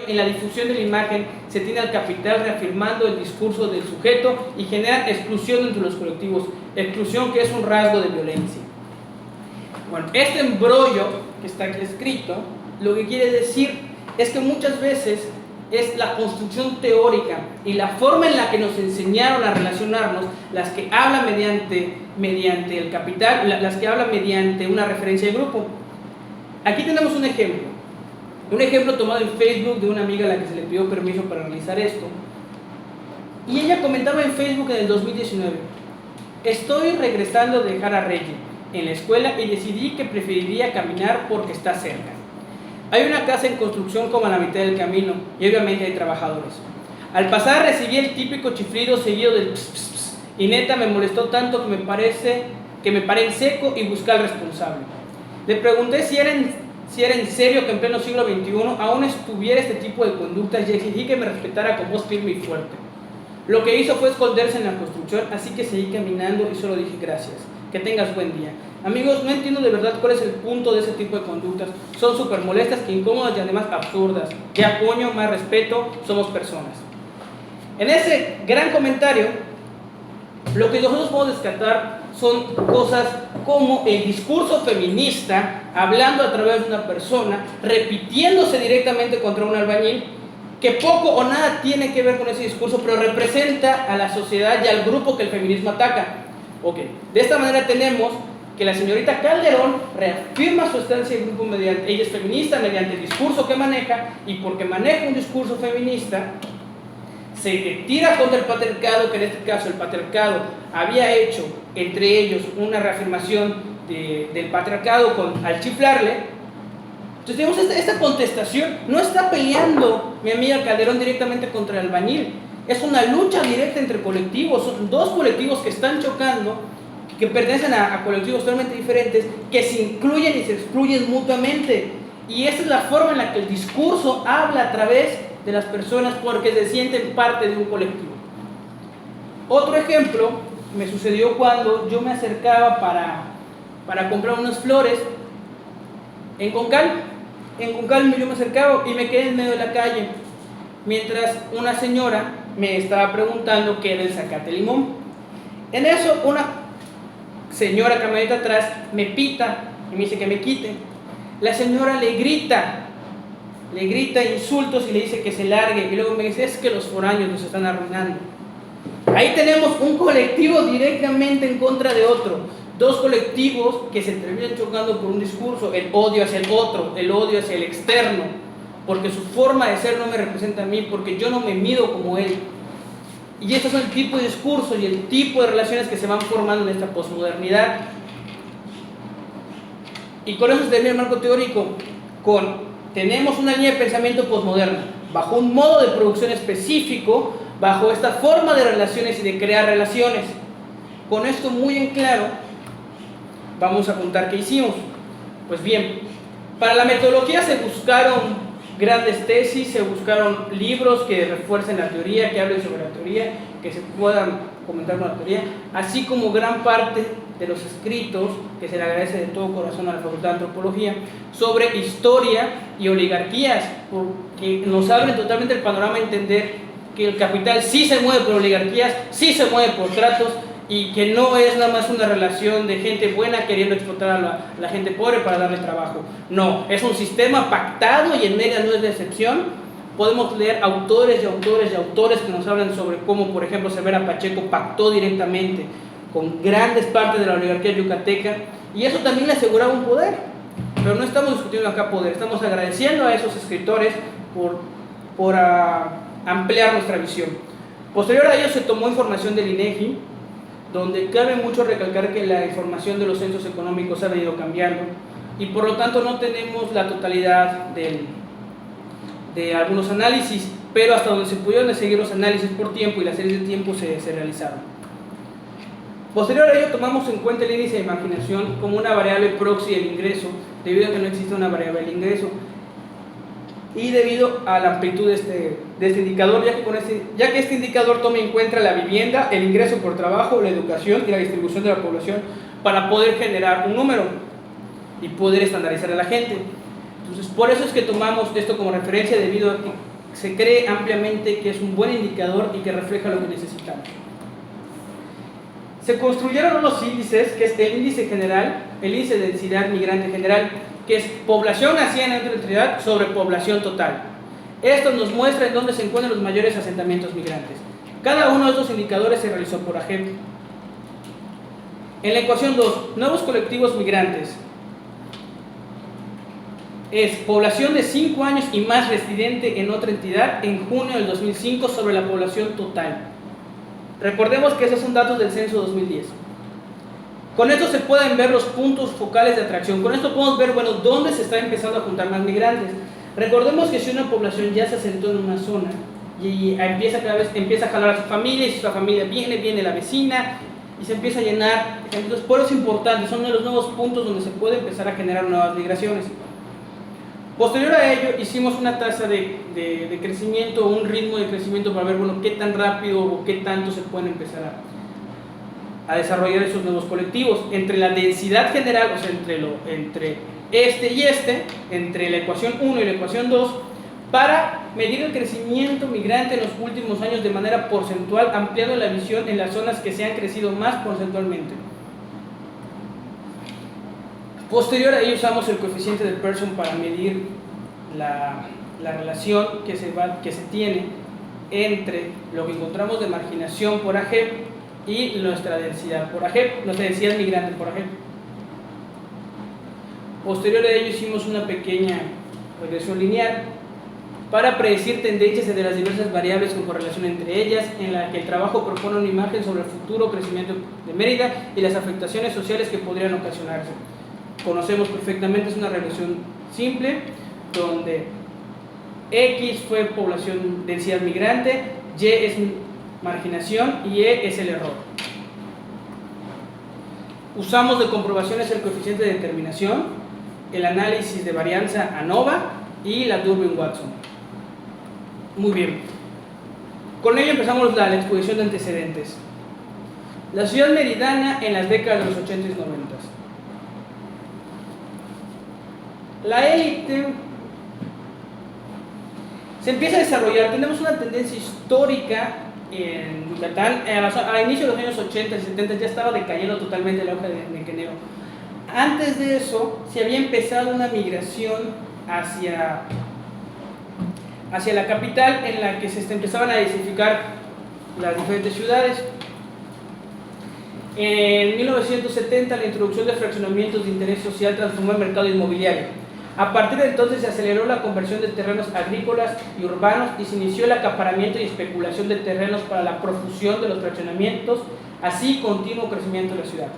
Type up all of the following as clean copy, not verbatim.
En la difusión de la imagen se tiene al capital reafirmando el discurso del sujeto y genera exclusión entre los colectivos, exclusión que es un rasgo de violencia. Bueno, este embrollo que está aquí escrito, lo que quiere decir es que muchas veces es la construcción teórica y la forma en la que nos enseñaron a relacionarnos las que hablan mediante el capital, las que hablan mediante una referencia de grupo. Aquí tenemos un ejemplo tomado en Facebook de una amiga a la que se le pidió permiso para realizar esto. Y ella comentaba en Facebook en el 2019: estoy regresando de dejar a Reggie en la escuela y decidí que preferiría caminar porque está cerca. Hay una casa en construcción como a la mitad del camino y obviamente hay trabajadores. Al pasar recibí el típico chiflido seguido del ps, ps, ps, y neta me molestó tanto que me paré en seco y busqué al responsable. Le pregunté si era en serio que en pleno siglo XXI aún estuviera este tipo de conductas y exigí que me respetara con voz firme y fuerte. Lo que hizo fue esconderse en la construcción, así que seguí caminando y solo dije gracias. Que tengas buen día. Amigos, no entiendo de verdad cuál es el punto de ese tipo de conductas. Son súper molestas, que incómodas y además absurdas. Ya coño, más respeto, somos personas. En ese gran comentario, lo que nosotros podemos descartar son cosas como el discurso feminista, hablando a través de una persona, repitiéndose directamente contra un albañil, que poco o nada tiene que ver con ese discurso, pero representa a la sociedad y al grupo que el feminismo ataca. Ok, de esta manera tenemos que la señorita Calderón reafirma su estancia en grupo mediante, ella es feminista mediante el discurso que maneja, y porque maneja un discurso feminista, se tira contra el patriarcado, que en este caso el patriarcado había hecho entre ellos una reafirmación del patriarcado al chiflarle. Entonces tenemos esta contestación. No está peleando mi amiga Calderón directamente contra el albañil, es una lucha directa entre colectivos. Son dos colectivos que están chocando, que pertenecen a colectivos totalmente diferentes, que se incluyen y se excluyen mutuamente. Y esa es la forma en la que el discurso habla a través de las personas, porque se sienten parte de un colectivo. Otro ejemplo me sucedió cuando yo me acercaba para comprar unas flores en Concal. En Concal yo me acercaba y me quedé en medio de la calle, mientras una señora me estaba preguntando qué era el zacate limón. En eso una señora camioneta atrás me pita y me dice que me quite. La señora le grita insultos y le dice que se largue, y luego me dice: es que los foráneos nos están arruinando. Ahí tenemos un colectivo directamente en contra de otro, dos colectivos que se terminan chocando por un discurso, el odio hacia el otro, el odio hacia el externo, porque su forma de ser no me representa a mí, porque yo no me mido como él. Y estos son el tipo de discursos y el tipo de relaciones que se van formando en esta posmodernidad. Y con eso se termina el marco teórico, tenemos una línea de pensamiento posmoderna, bajo un modo de producción específico, bajo esta forma de relaciones y de crear relaciones. Con esto muy en claro, vamos a contar qué hicimos. Pues bien, para la metodología se buscaron grandes tesis, se buscaron libros que refuercen la teoría, que hablen sobre la teoría, que se puedan comentar con la teoría, así como gran parte de los escritos, que se le agradece de todo corazón a la Facultad de Antropología, sobre historia y oligarquías, porque nos abren totalmente el panorama a entender que el capital sí se mueve por oligarquías, sí se mueve por tratos, y que no es nada más una relación de gente buena queriendo explotar a la gente pobre para darle trabajo. No, es un sistema pactado, y en media no es la excepción. Podemos leer autores y autores y autores que nos hablan sobre cómo, por ejemplo, Severa Pacheco pactó directamente con grandes partes de la oligarquía yucateca, y eso también le aseguraba un poder. Pero no estamos discutiendo acá poder, estamos agradeciendo a esos escritores por ampliar nuestra visión. Posterior a ello se tomó información del INEGI, donde cabe mucho recalcar que la información de los censos económicos ha venido cambiando, y por lo tanto no tenemos la totalidad de algunos análisis, pero hasta donde se pudieron seguir los análisis por tiempo y las series de tiempo se realizaron. Posterior a ello tomamos en cuenta el índice de marginación como una variable proxy del ingreso, debido a que no existe una variable del ingreso, y debido a la amplitud de este indicador, ya que este indicador toma en cuenta la vivienda, el ingreso por trabajo, la educación y la distribución de la población, para poder generar un número y poder estandarizar a la gente. Entonces, por eso es que tomamos esto como referencia, debido a que se cree ampliamente que es un buen indicador y que refleja lo que necesitamos. Se construyeron unos índices, que es el índice general, el índice de densidad migrante general, que es población nacida en otra entidad sobre población total. Esto nos muestra en dónde se encuentran los mayores asentamientos migrantes. Cada uno de estos indicadores se realizó por AGEP. En la ecuación 2, nuevos colectivos migrantes. Es población de 5 años y más residente en otra entidad en junio del 2005 sobre la población total. Recordemos que esos son datos del censo 2010. Con esto se pueden ver los puntos focales de atracción. Con esto podemos ver, bueno, dónde se está empezando a juntar más migrantes. Recordemos que si una población ya se asentó en una zona y empieza a jalar a su familia, y si su familia viene la vecina y se empieza a llenar. Entonces, por eso es importante, son uno de los nuevos puntos donde se puede empezar a generar nuevas migraciones. Posterior a ello, hicimos una tasa de crecimiento, un ritmo de crecimiento para ver, bueno, qué tan rápido o qué tanto se pueden empezar a desarrollar esos nuevos colectivos. Entre la densidad general, o sea, entre este y este, entre la ecuación 1 y la ecuación 2, para medir el crecimiento migrante en los últimos años de manera porcentual, ampliando la visión en las zonas que se han crecido más porcentualmente. Posterior a ello usamos el coeficiente de Pearson para medir la relación que se tiene entre lo que encontramos de marginación por AGEP y nuestra densidad por AGEP, nuestra densidad migrante por AGEP. Posterior a ello hicimos una pequeña regresión lineal para predecir tendencias entre las diversas variables con correlación entre ellas, en la que el trabajo propone una imagen sobre el futuro crecimiento de Mérida y las afectaciones sociales que podrían ocasionarse. Conocemos perfectamente, es una regresión simple, donde X fue población, densidad migrante, Y es marginación y E es el error. Usamos de comprobaciones el coeficiente de determinación, el análisis de varianza ANOVA y la Durbin-Watson. Muy bien. Con ello empezamos la exposición de antecedentes. La ciudad meridana en las décadas de los 80 y 90. La élite se empieza a desarrollar. Tenemos una tendencia histórica en Yucatán. A inicio de los años 80 y 70 ya estaba decayendo totalmente la hoja de nequenero. Antes de eso se había empezado una migración hacia la capital, en la que se empezaban a diversificar las diferentes ciudades. En 1970 la introducción de fraccionamientos de interés social transformó el mercado inmobiliario. A partir de entonces se aceleró la conversión de terrenos agrícolas y urbanos y se inició el acaparamiento y especulación de terrenos para la profusión de los fraccionamientos, así continuo crecimiento de la ciudad.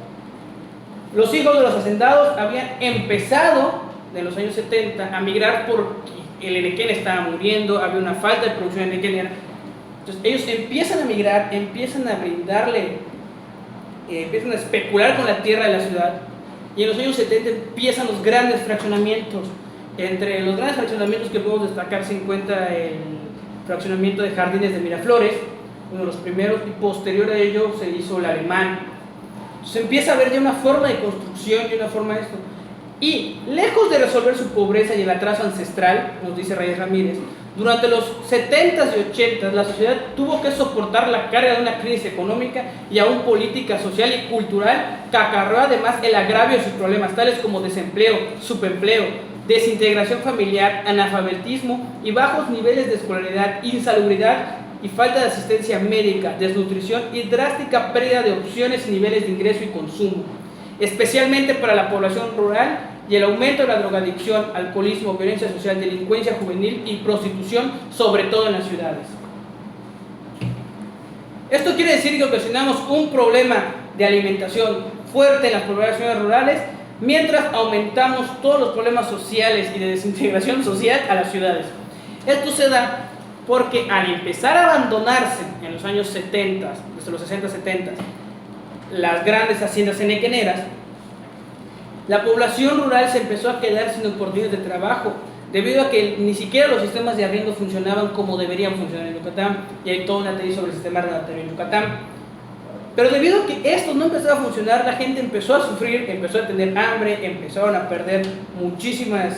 Los hijos de los hacendados habían empezado en los años 70 a migrar porque el enequén estaba muriendo, había una falta de producción de enequén. Entonces ellos empiezan a migrar, empiezan a empiezan a especular con la tierra de la ciudad. Y en los años 70 empiezan los grandes fraccionamientos. Entre los grandes fraccionamientos que podemos destacar se encuentra el fraccionamiento de Jardines de Miraflores, uno de los primeros, y posterior a ello se hizo el Alemán. Se empieza a ver ya una forma de construcción y una forma de esto. Y lejos de resolver su pobreza y el atraso ancestral, nos dice Reyes Ramírez, durante los 70s y 80s la sociedad tuvo que soportar la carga de una crisis económica y aún política, social y cultural que acarreó además el agravio de sus problemas tales como desempleo, subempleo, desintegración familiar, analfabetismo y bajos niveles de escolaridad, insalubridad y falta de asistencia médica, desnutrición y drástica pérdida de opciones y niveles de ingreso y consumo, especialmente para la población rural, y el aumento de la drogadicción, alcoholismo, violencia social, delincuencia juvenil y prostitución, sobre todo en las ciudades. Esto quiere decir que ocasionamos un problema de alimentación fuerte en las poblaciones rurales, mientras aumentamos todos los problemas sociales y de desintegración social a las ciudades. Esto se da porque al empezar a abandonarse en los años 70, desde los 60-70, las grandes haciendas enequeneras, la población rural se empezó a quedar sin oportunidades de trabajo, debido a que ni siquiera los sistemas de arriendo funcionaban como deberían funcionar en Yucatán, y hay toda una tesis sobre el sistema arrendatario en Yucatán. Pero debido a que esto no empezaba a funcionar, la gente empezó a sufrir, empezó a tener hambre, empezaron a perder muchísimas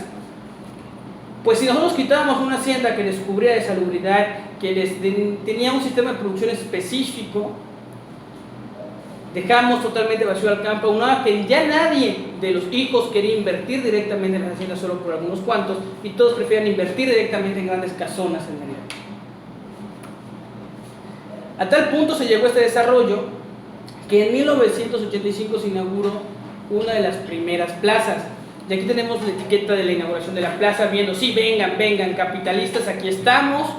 Pues si nosotros quitábamos una hacienda que les cubría de salubridad, que tenía un sistema de producción específico, dejamos totalmente vacío al campo, una que ya nadie de los hijos quería invertir directamente en las haciendas, solo por algunos cuantos, y todos prefieren invertir directamente en grandes casonas en Mérida. A tal punto se llegó a este desarrollo que en 1985 se inauguró una de las primeras plazas. Y aquí tenemos la etiqueta de la inauguración de la plaza, viendo, sí, vengan, vengan, capitalistas, aquí estamos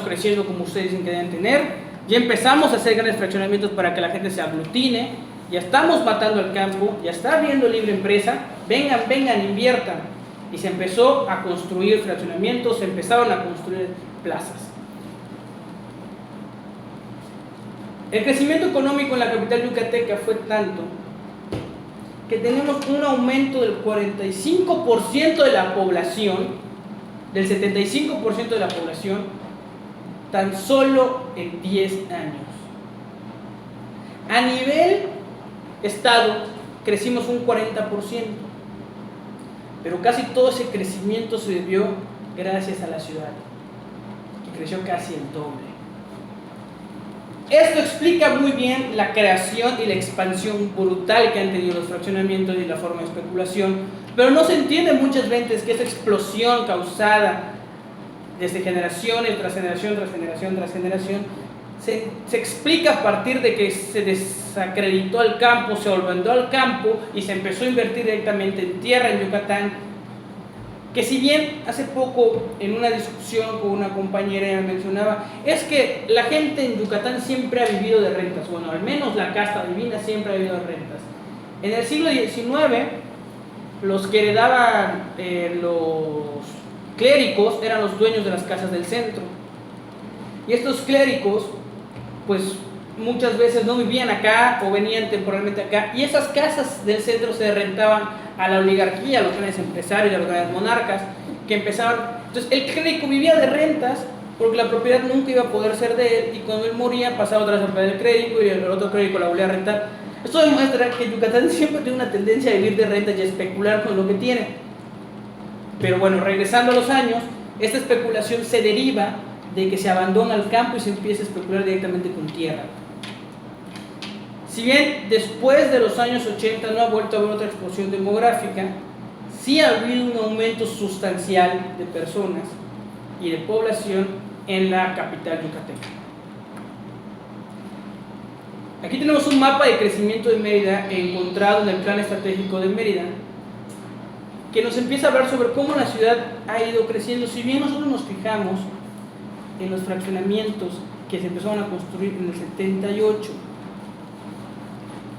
creciendo como ustedes dicen que deben tener. Ya empezamos a hacer grandes fraccionamientos para que la gente se aglutine, ya estamos matando al campo, ya está habiendo libre empresa, vengan, vengan, inviertan. Y se empezó a construir fraccionamientos, se empezaron a construir plazas. El crecimiento económico en la capital yucateca fue tanto que tenemos un aumento del 45% de la población, del 75% de la población, tan solo en 10 años. A nivel estado crecimos un 40%, pero casi todo ese crecimiento se debió gracias a la ciudad, que creció casi el doble. Esto explica muy bien la creación y la expansión brutal que han tenido los fraccionamientos y la forma de especulación, pero no se entiende muchas veces que esta explosión causada desde generaciones tras generación tras generación tras generación se explica a partir de que se desacreditó el campo, se olvidó al campo y se empezó a invertir directamente en tierra en Yucatán. Que si bien hace poco en una discusión con una compañera mencionaba, es que la gente en Yucatán siempre ha vivido de rentas, bueno, al menos la casta divina siempre ha vivido de rentas. En el siglo XIX, los que heredaban los clérigos eran los dueños de las casas del centro. Y estos clérigos, pues muchas veces no vivían acá o venían temporalmente acá, y esas casas del centro se rentaban a la oligarquía, a los grandes empresarios, a los grandes monarcas, que empezaban. Entonces el clérigo vivía de rentas porque la propiedad nunca iba a poder ser de él, y cuando él moría pasaba otra vez a propiedad del clérigo y el otro clérigo la volvía a rentar. Esto demuestra que Yucatán siempre tiene una tendencia a vivir de rentas y a especular con lo que tiene. Pero bueno, regresando a los años, esta especulación se deriva de que se abandona el campo y se empieza a especular directamente con tierra. Si bien después de los años 80 no ha vuelto a haber otra explosión demográfica, sí ha habido un aumento sustancial de personas y de población en la capital yucateca. Aquí tenemos un mapa de crecimiento de Mérida encontrado en el Plan Estratégico de Mérida, que nos empieza a hablar sobre cómo la ciudad ha ido creciendo. Si bien nosotros nos fijamos en los fraccionamientos que se empezaron a construir en el 78,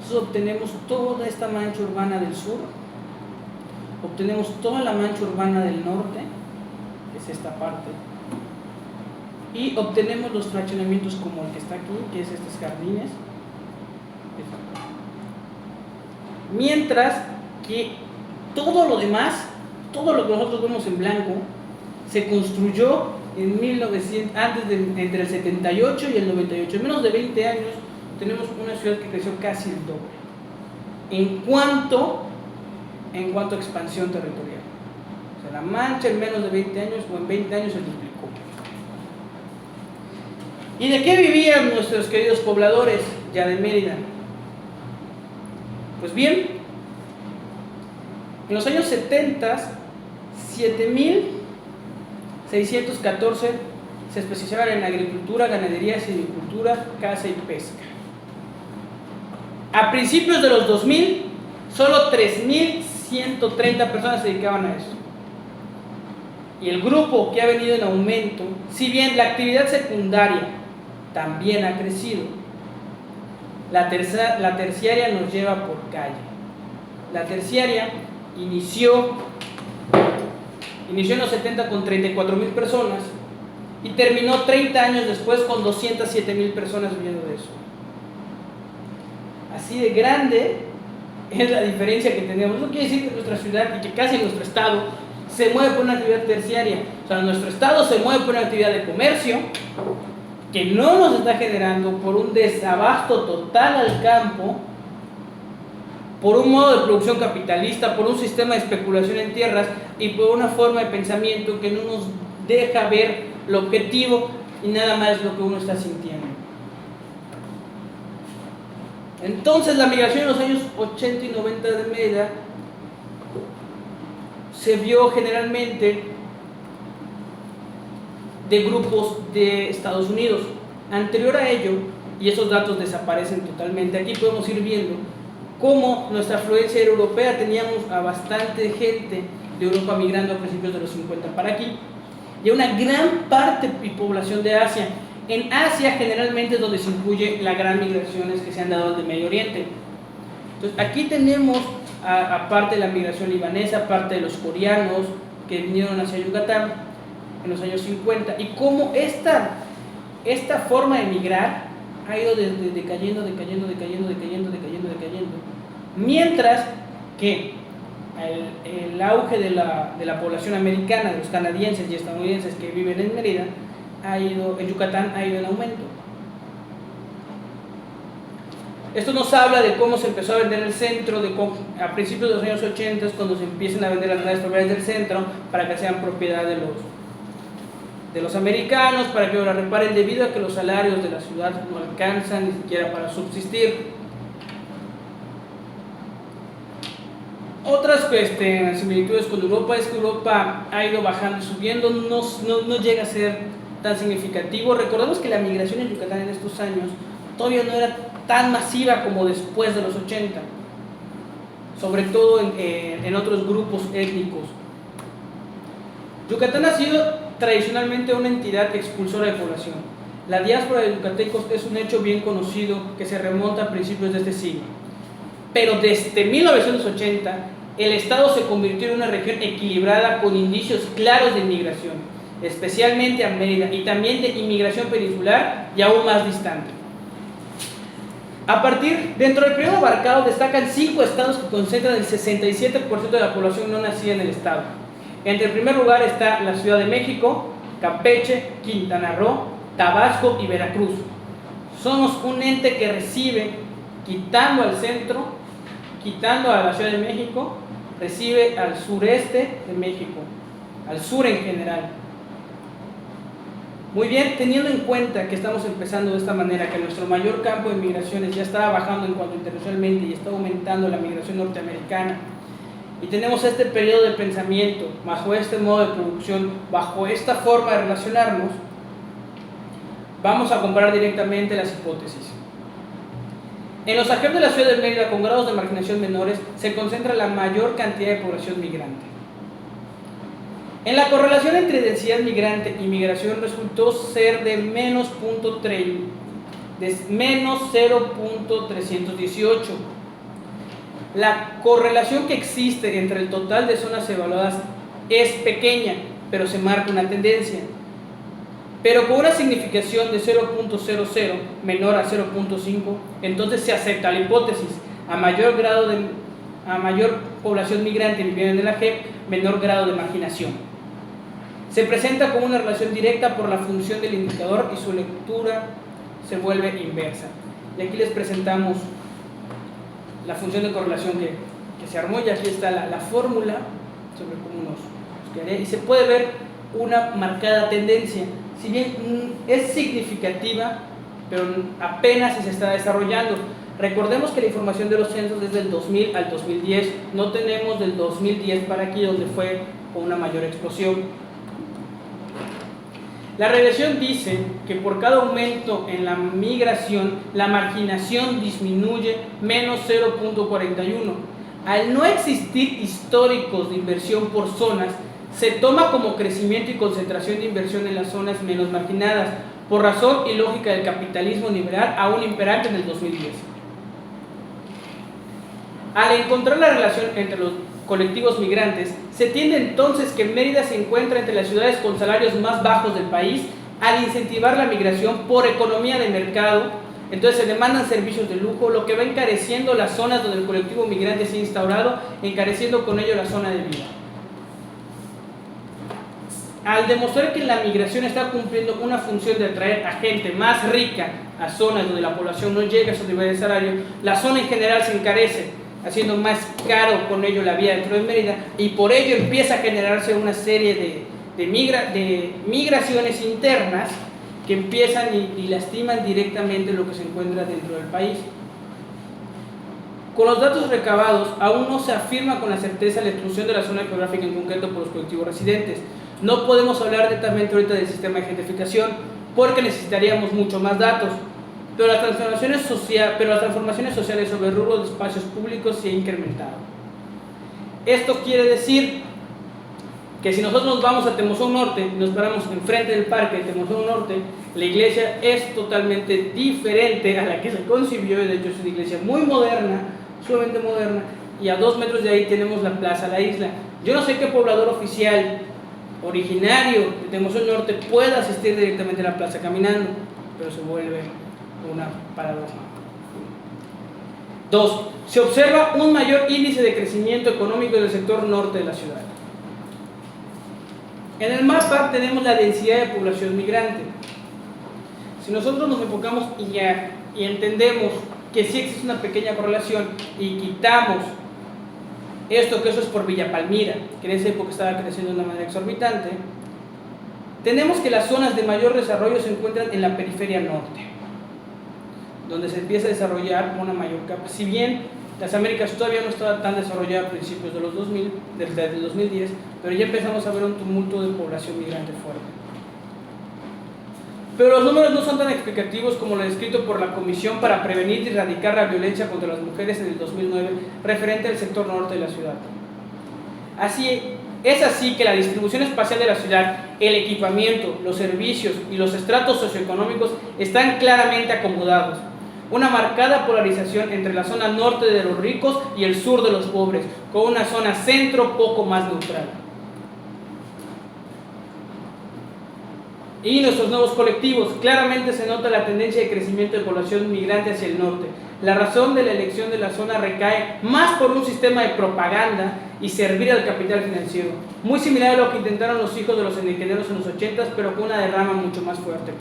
nosotros obtenemos toda esta mancha urbana del sur, obtenemos toda la mancha urbana del norte, que es esta parte, y obtenemos los fraccionamientos como el que está aquí, que es estos jardines, mientras que todo lo demás, todo lo que nosotros vemos en blanco, se construyó en 1900, entre el 78 y el 98, en menos de 20 años. Tenemos una ciudad que creció casi el doble en cuanto a expansión territorial. O sea, la mancha en menos de 20 años o en 20 años se duplicó. ¿Y de qué vivían nuestros queridos pobladores ya de Mérida? Pues bien, en los años 70, 7.614 se especializaban en agricultura, ganadería, silvicultura, caza y pesca. A principios de los 2000, solo 3.130 personas se dedicaban a eso. Y el grupo que ha venido en aumento, si bien la actividad secundaria también ha crecido, la terciaria nos lleva por calle. La terciaria inició en los 70 con 34.000 personas y terminó 30 años después con 207.000 personas viviendo de eso. Así de grande es la diferencia que tenemos. Eso quiere decir que nuestra ciudad y que casi nuestro estado se mueve por una actividad terciaria. O sea, nuestro estado se mueve por una actividad de comercio que no nos está generando por un desabasto total al campo, por un modo de producción capitalista, por un sistema de especulación en tierras y por una forma de pensamiento que no nos deja ver lo objetivo y nada más lo que uno está sintiendo. Entonces la migración en los años 80 y 90 de Mérida se vio generalmente de grupos de Estados Unidos. Anterior a ello, y esos datos desaparecen totalmente, aquí podemos ir viendo cómo nuestra afluencia europea teníamos a bastante gente de Europa migrando a principios de los 50 para aquí, y a una gran parte y población de Asia. En Asia generalmente es donde se incluye las gran migraciones que se han dado del Medio Oriente. Entonces aquí tenemos, aparte de la migración libanesa, aparte de los coreanos que vinieron hacia Yucatán en los años 50, y cómo esta forma de migrar ha ido decayendo, mientras que el auge de la población americana, de los canadienses y estadounidenses que viven en Mérida, en Yucatán ha ido en aumento. Esto nos habla de cómo se empezó a vender el centro, a principios de los años 80, cuando se empiezan a vender las grandes propiedades del centro para que sean propiedad de los americanos, para que ahora reparen, debido a que los salarios de la ciudad no alcanzan ni siquiera para subsistir. Otras similitudes con Europa es que Europa ha ido bajando y subiendo, no llega a ser tan significativo. Recordemos que la migración en Yucatán en estos años todavía no era tan masiva como después de los 80, sobre todo en otros grupos étnicos. Yucatán ha sido tradicionalmente una entidad expulsora de población. La diáspora de yucatecos es un hecho bien conocido que se remonta a principios de este siglo. Pero desde 1980, el Estado se convirtió en una región equilibrada con indicios claros de inmigración, especialmente a Mérida, y también de inmigración peninsular y aún más distante. Dentro del periodo abarcado destacan 5 estados que concentran el 67% de la población no nacida en el estado. Entre el primer lugar está la Ciudad de México, Campeche, Quintana Roo, Tabasco y Veracruz. Somos un ente que recibe, quitando al centro, quitando a la Ciudad de México, recibe al sureste de México, al sur en general. Muy bien, teniendo en cuenta que estamos empezando de esta manera, que nuestro mayor campo de migraciones ya está bajando en cuanto internacionalmente y está aumentando la migración norteamericana, y tenemos este periodo de pensamiento, bajo este modo de producción, bajo esta forma de relacionarnos, vamos a comparar directamente las hipótesis. En los ajenos de la ciudad de Mérida, con grados de marginación menores, se concentra la mayor cantidad de población migrante. En la correlación entre densidad migrante y migración resultó ser de menos 0.318. La correlación que existe entre el total de zonas evaluadas es pequeña, pero se marca una tendencia. Pero con una significación de 0.00 menor a 0.5, entonces se acepta la hipótesis. A mayor población migrante viviendo en la JEP, menor grado de marginación. Se presenta como una relación directa por la función del indicador y su lectura se vuelve inversa. Y aquí les presentamos la función de correlación que se armó, y aquí está la fórmula sobre cómo nos quedaría, y se puede ver una marcada tendencia. Si bien es significativa, pero apenas se está desarrollando. Recordemos que la información de los censos es del 2000 al 2010, no tenemos del 2010 para aquí, donde fue con una mayor explosión. La regresión dice que por cada aumento en la migración, la marginación disminuye menos 0.41. Al no existir históricos de inversión por zonas, se toma como crecimiento y concentración de inversión en las zonas menos marginadas, por razón y lógica del capitalismo liberal aún imperante en el 2010. Al encontrar la relación entre los colectivos migrantes, se entiende entonces que Mérida se encuentra entre las ciudades con salarios más bajos del país. Al incentivar la migración por economía de mercado, entonces se demandan servicios de lujo, lo que va encareciendo las zonas donde el colectivo migrante se ha instaurado, encareciendo con ello la zona de vida. Al demostrar que la migración está cumpliendo una función de atraer a gente más rica a zonas donde la población no llega a su nivel de salario, la zona en general se encarece. haciendo más caro con ello la vida dentro de Mérida, y por ello empieza a generarse una serie de migraciones internas que empiezan y lastiman directamente lo que se encuentra dentro del país. Con los datos recabados, aún no se afirma con la certeza la exclusión de la zona geográfica en concreto por los colectivos residentes. No podemos hablar directamente ahorita del sistema de gentrificación porque necesitaríamos mucho más datos, pero las transformaciones sociales sobre el rubro de espacios públicos se han incrementado. Esto quiere decir que si nosotros nos vamos a Temozón Norte, nos paramos enfrente del parque de Temozón Norte, la iglesia es totalmente diferente a la que se concibió. De hecho es una iglesia muy moderna, sumamente moderna, y a 2 metros de ahí tenemos la Plaza La Isla. Yo no sé qué poblador oficial originario de Temozón Norte pueda asistir directamente a la plaza caminando, pero se vuelve una paradoja. 2. Se observa un mayor índice de crecimiento económico del sector norte de la ciudad. En el mapa tenemos la densidad de población migrante. Si nosotros nos enfocamos y entendemos que sí existe una pequeña correlación y quitamos esto, que eso es por Villa Palmira, que en esa época estaba creciendo de una manera exorbitante, tenemos que las zonas de mayor desarrollo se encuentran en la periferia norte, donde se empieza a desarrollar una mayor capa. Si bien las Américas todavía no estaba tan desarrollada a principios de los 2000, desde el 2010, pero ya empezamos a ver un tumulto de población migrante fuerte. Pero los números no son tan explicativos como lo descrito por la Comisión para Prevenir y Erradicar la Violencia contra las Mujeres en el 2009, referente al sector norte de la ciudad. Es así que la distribución espacial de la ciudad, el equipamiento, los servicios y los estratos socioeconómicos están claramente acomodados. Una marcada polarización entre la zona norte de los ricos y el sur de los pobres, con una zona centro poco más neutral. Y nuestros nuevos colectivos, claramente se nota la tendencia de crecimiento de población migrante hacia el norte. La razón de la elección de la zona recae más por un sistema de propaganda y servir al capital financiero, muy similar a lo que intentaron los hijos de los ingenieros en los 80s, pero con una derrama mucho más fuerte.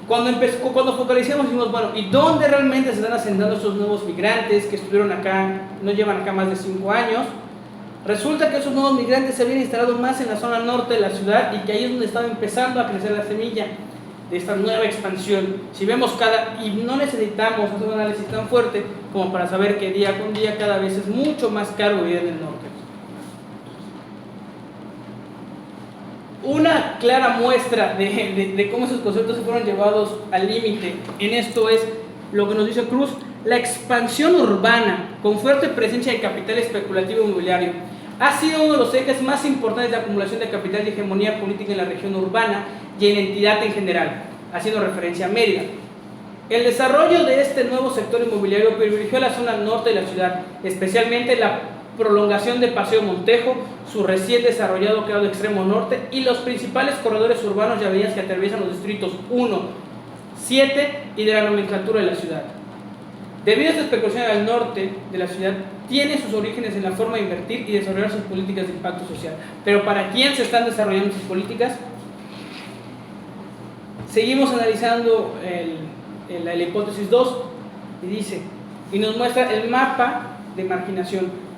Cuando focalizamos, dijimos, bueno, ¿y dónde realmente se están asentando estos nuevos migrantes que estuvieron acá, no llevan acá más de 5 años? Resulta que esos nuevos migrantes se habían instalado más en la zona norte de la ciudad, y que ahí es donde estaba empezando a crecer la semilla de esta nueva expansión. Si vemos y no necesitamos hacer un análisis tan fuerte como para saber que día con día cada vez es mucho más caro vivir en el norte. Una clara muestra de cómo esos conceptos se fueron llevados al límite en esto es lo que nos dice Cruz: la expansión urbana con fuerte presencia de capital especulativo inmobiliario ha sido uno de los ejes más importantes de acumulación de capital y hegemonía política en la región urbana y en la entidad en general, haciendo referencia a Mérida. El desarrollo de este nuevo sector inmobiliario privilegió la zona norte de la ciudad, especialmente la prolongación de Paseo Montejo, su recién desarrollado quedado extremo norte, y los principales corredores urbanos y avenidas que atraviesan los distritos 1, 7 y de la nomenclatura de la ciudad. Debido a esta especulación al norte de la ciudad, tiene sus orígenes en la forma de invertir y desarrollar sus políticas de impacto social. Pero ¿para quién se están desarrollando sus políticas? Seguimos analizando la hipótesis 2 y nos muestra el mapa de marginación.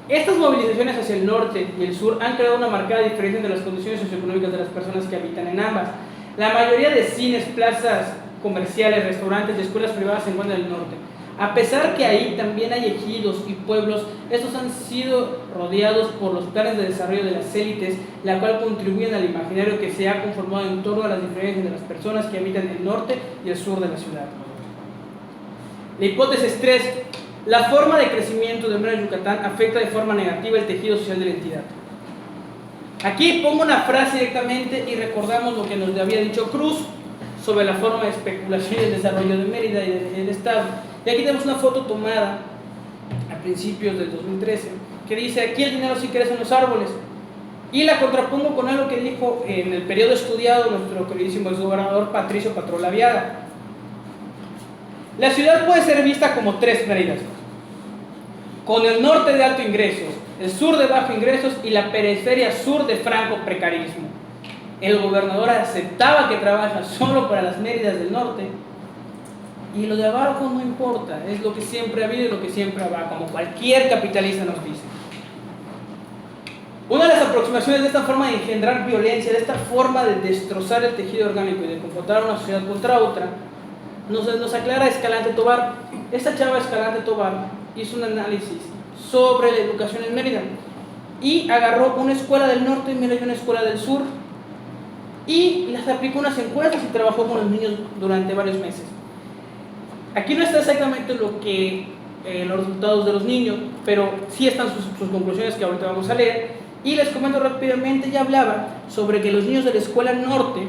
Estas movilizaciones hacia el norte y el sur han creado una marcada diferencia entre las condiciones socioeconómicas de las personas que habitan en ambas. La mayoría de cines, plazas comerciales, restaurantes y escuelas privadas se encuentran en el norte. A pesar que ahí también hay ejidos y pueblos, estos han sido rodeados por los planes de desarrollo de las élites, la cual contribuyen al imaginario que se ha conformado en torno a las diferencias de las personas que habitan el norte y el sur de la ciudad. La hipótesis 3. La forma de crecimiento de Mérida, Yucatán, afecta de forma negativa el tejido social de la entidad. Aquí pongo una frase directamente y recordamos lo que nos había dicho Cruz sobre la forma de especulación y el desarrollo de Mérida y del Estado. Y aquí tenemos una foto tomada a principios del 2013 que dice: aquí el dinero sí crece en los árboles. Y la contrapongo con algo que dijo en el periodo estudiado nuestro queridísimo exgobernador Patricio Patrola Viada. La ciudad puede ser vista como 3 Méridas: con el norte de alto ingresos, el sur de bajo ingresos y la periferia sur de franco precarismo. El gobernador aceptaba que trabaja solo para las Méridas del norte Y lo de abajo no importa, es lo que siempre ha habido y lo que siempre habrá, como cualquier capitalista nos dice. Una de las aproximaciones de esta forma de engendrar violencia, de esta forma de destrozar el tejido orgánico y de confrontar a una sociedad contra otra, nos aclara Escalante Tovar. Esta chava Escalante Tovar hizo un análisis sobre la educación en Mérida y agarró una escuela del norte y una escuela del sur y las aplicó unas encuestas y trabajó con los niños durante varios meses. Aquí no está exactamente los resultados de los niños, pero sí están sus conclusiones que ahorita vamos a leer. Y les comento rápidamente, ya hablaba sobre que los niños de la escuela norte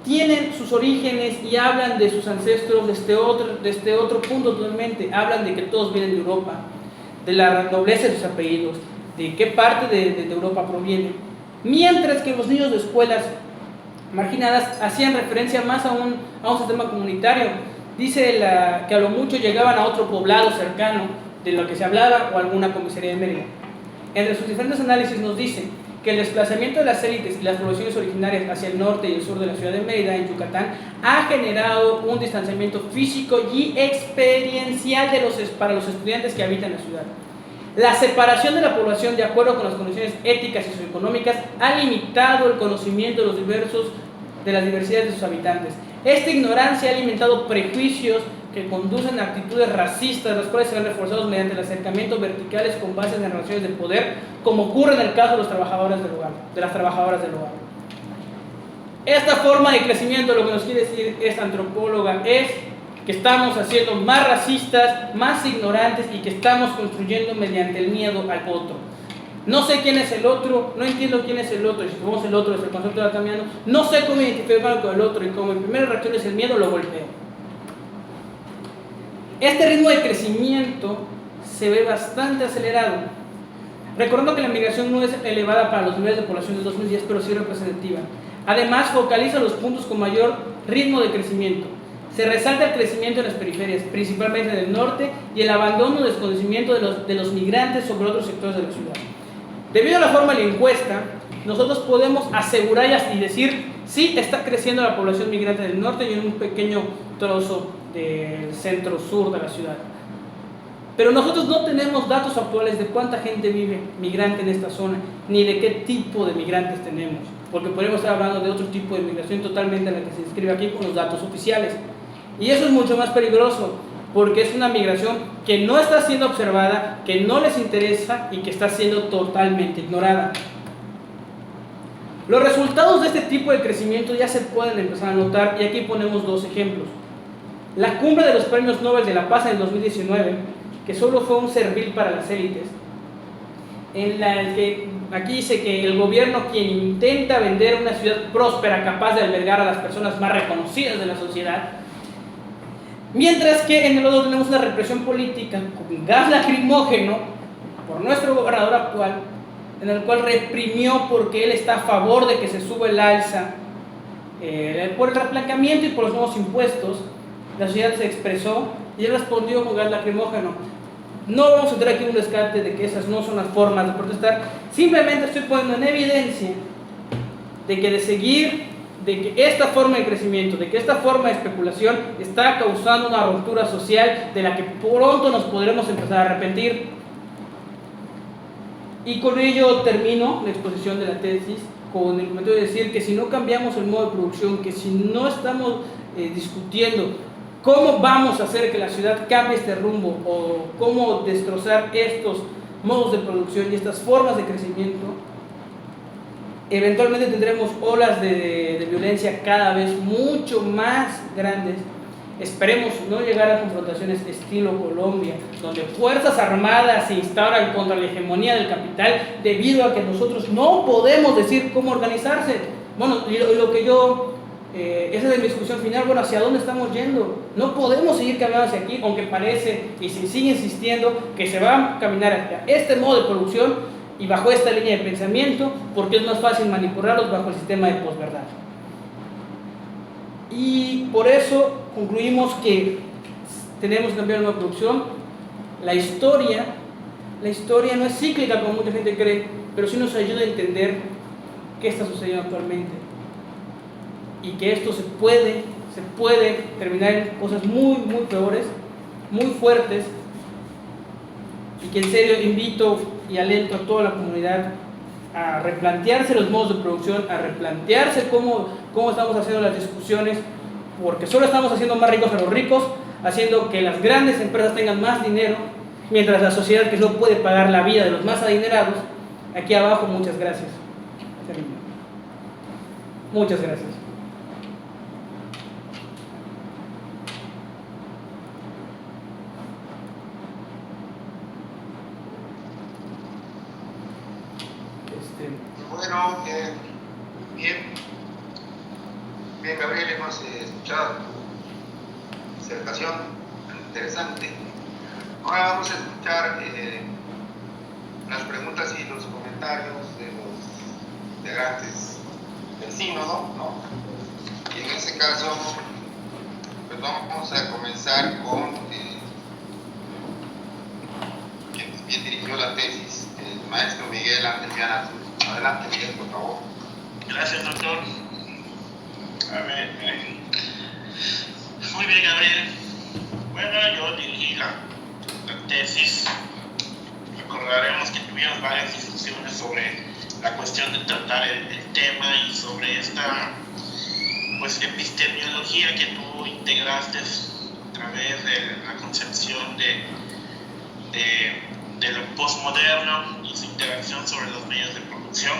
tienen sus orígenes y hablan de sus ancestros desde otro punto totalmente. Hablan de que todos vienen de Europa, de la nobleza de sus apellidos, de qué parte de Europa provienen. Mientras que los niños de escuelas marginadas hacían referencia más a un sistema comunitario. Dice que a lo mucho llegaban a otro poblado cercano de lo que se hablaba o alguna comisaría de Mérida. Entre sus diferentes análisis nos dicen que el desplazamiento de las élites y las poblaciones originarias hacia el norte y el sur de la ciudad de Mérida, en Yucatán, ha generado un distanciamiento físico y experiencial para los estudiantes que habitan la ciudad. La separación de la población de acuerdo con las condiciones éticas y socioeconómicas ha limitado el conocimiento de las diversidades de sus habitantes. Esta ignorancia ha alimentado prejuicios que conducen a actitudes racistas, las cuales serán reforzados mediante el acercamiento verticales con bases en relaciones de poder, como ocurre en el caso de las trabajadoras del hogar. Esta forma de crecimiento, lo que nos quiere decir esta antropóloga, es que estamos haciendo más racistas, más ignorantes y que estamos construyendo mediante el miedo al otro. No sé quién es el otro, no entiendo quién es el otro, y si somos el otro desde el concepto de Altamiano, no sé cómo identificarme con el otro, y como mi primera reacción es el miedo, lo golpeo. Este ritmo de crecimiento se ve bastante acelerado. Recordando que la migración no es elevada para los niveles de población del 2010, pero sí representativa. Además, focaliza los puntos con mayor ritmo de crecimiento. Se resalta el crecimiento en las periferias, principalmente en el norte, y el abandono o desconocimiento de los migrantes sobre otros sectores de la ciudad. Debido a la forma de la encuesta, nosotros podemos asegurar y decir, sí, está creciendo la población migrante del norte y en un pequeño trozo del centro-sur de la ciudad. Pero nosotros no tenemos datos actuales de cuánta gente vive migrante en esta zona, ni de qué tipo de migrantes tenemos, porque podemos estar hablando de otro tipo de migración totalmente a la que se describe aquí con los datos oficiales. Y eso es mucho más peligroso, porque es una migración que no está siendo observada, que no les interesa y que está siendo totalmente ignorada. Los resultados de este tipo de crecimiento ya se pueden empezar a notar, y aquí ponemos dos ejemplos. La cumbre de los premios Nobel de la Paz en el 2019, que solo fue un servil para las élites, en la que aquí dice que el gobierno quien intenta vender una ciudad próspera capaz de albergar a las personas más reconocidas de la sociedad, mientras que en el otro tenemos una represión política con gas lacrimógeno por nuestro gobernador actual, en el cual reprimió porque él está a favor de que se suba el alza por el replanteamiento y por los nuevos impuestos. La sociedad se expresó y él respondió con gas lacrimógeno. No vamos a entrar aquí en un descarte de que esas no son las formas de protestar, simplemente estoy poniendo en evidencia de que esta forma de crecimiento, de que esta forma de especulación está causando una ruptura social de la que pronto nos podremos empezar a arrepentir. Y con ello termino la exposición de la tesis con el comentario de decir que si no cambiamos el modo de producción, que si no estamos discutiendo cómo vamos a hacer que la ciudad cambie este rumbo o cómo destrozar estos modos de producción y estas formas de crecimiento, eventualmente tendremos olas de violencia cada vez mucho más grandes. Esperemos no llegar a confrontaciones estilo Colombia, donde fuerzas armadas se instauran contra la hegemonía del capital debido a que nosotros no podemos decir cómo organizarse. Bueno, esa es mi discusión final. Bueno, ¿hacia dónde estamos yendo? No podemos seguir caminando hacia aquí, aunque parece y se sigue insistiendo que se va a caminar hacia este modo de producción y bajo esta línea de pensamiento, porque es más fácil manipularlos bajo el sistema de posverdad. Y por eso concluimos que tenemos que cambiar una producción. La historia no es cíclica como mucha gente cree, pero sí nos ayuda a entender qué está sucediendo actualmente y que esto se puede se puede terminar en cosas muy, muy peores, muy fuertes, y que en serio invito y alento a toda la comunidad a replantearse los modos de producción, a replantearse cómo estamos haciendo las discusiones, porque solo estamos haciendo más ricos a los ricos, haciendo que las grandes empresas tengan más dinero, mientras la sociedad que no puede pagar la vida de los más adinerados. Aquí abajo, muchas gracias. Muchas gracias. Bueno, bien, Gabriel, hemos escuchado tu disertación interesante. Ahora vamos a escuchar las preguntas y los comentarios de los integrantes del sínodo, ¿no? Y en ese caso, pues vamos a comenzar con quien dirigió la tesis, el maestro Miguel Ángel Viana. Adelante, Miguel, por favor. Gracias, doctor. A ver, muy bien, Gabriel. Bueno, yo dirigí la tesis. Recordaremos que tuvimos varias discusiones sobre la cuestión de tratar el tema y sobre esta pues epistemología que tú integraste a través de la concepción de lo postmoderno y su interacción sobre los medios de producción,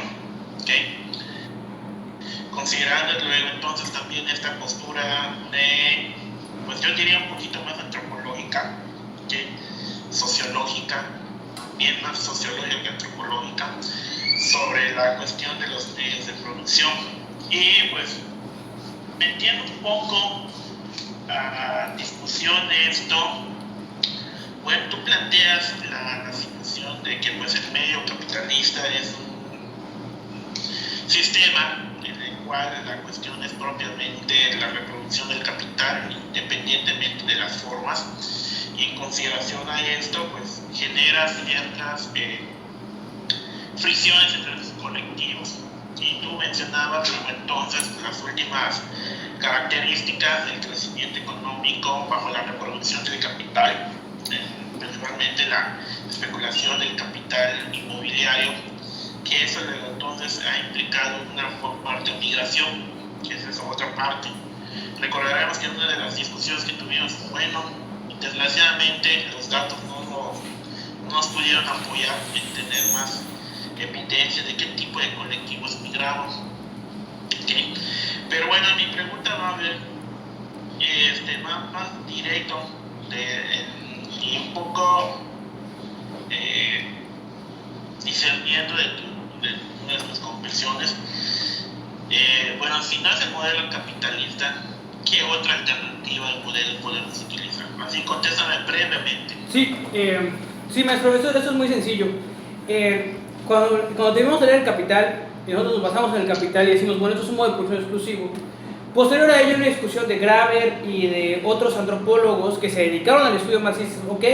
¿okay? Considerando luego entonces también esta postura de, pues yo diría un poquito más antropológica, ¿okay? Sociológica, bien más sociológica que antropológica, sobre la cuestión de los medios de producción. Y pues metiendo un poco a discusión de esto, bueno, tú planteas la situación de que pues el medio capitalista es un sistema en el cual la cuestión es propiamente la reproducción del capital, independientemente de las formas, y en consideración a esto pues genera ciertas fricciones entre los colectivos. Y tú mencionabas luego entonces las últimas características del crecimiento económico bajo la reproducción del capital, principalmente la especulación del capital inmobiliario, que eso luego entonces ha implicado una fuerte migración, que esa es otra parte. Recordaremos que en una de las discusiones que tuvimos, bueno, desgraciadamente los datos no nos pudieron apoyar en tener más evidencia de qué tipo de colectivos migramos. ¿Okay? Pero bueno, mi pregunta va a ver más directo y un poco discerniendo de nuestras confesiones. Bueno, si no es el modelo capitalista, ¿qué otra alternativa al modelo podemos utilizar? Así, contéstame brevemente. Sí, maestro, eso es muy sencillo. Cuando debemos leer el capital, y nosotros nos basamos en el capital y decimos, bueno, esto es un modo de producción exclusivo. Posterior a ello, una discusión de Graeber y de otros antropólogos que se dedicaron al estudio marxista, ok,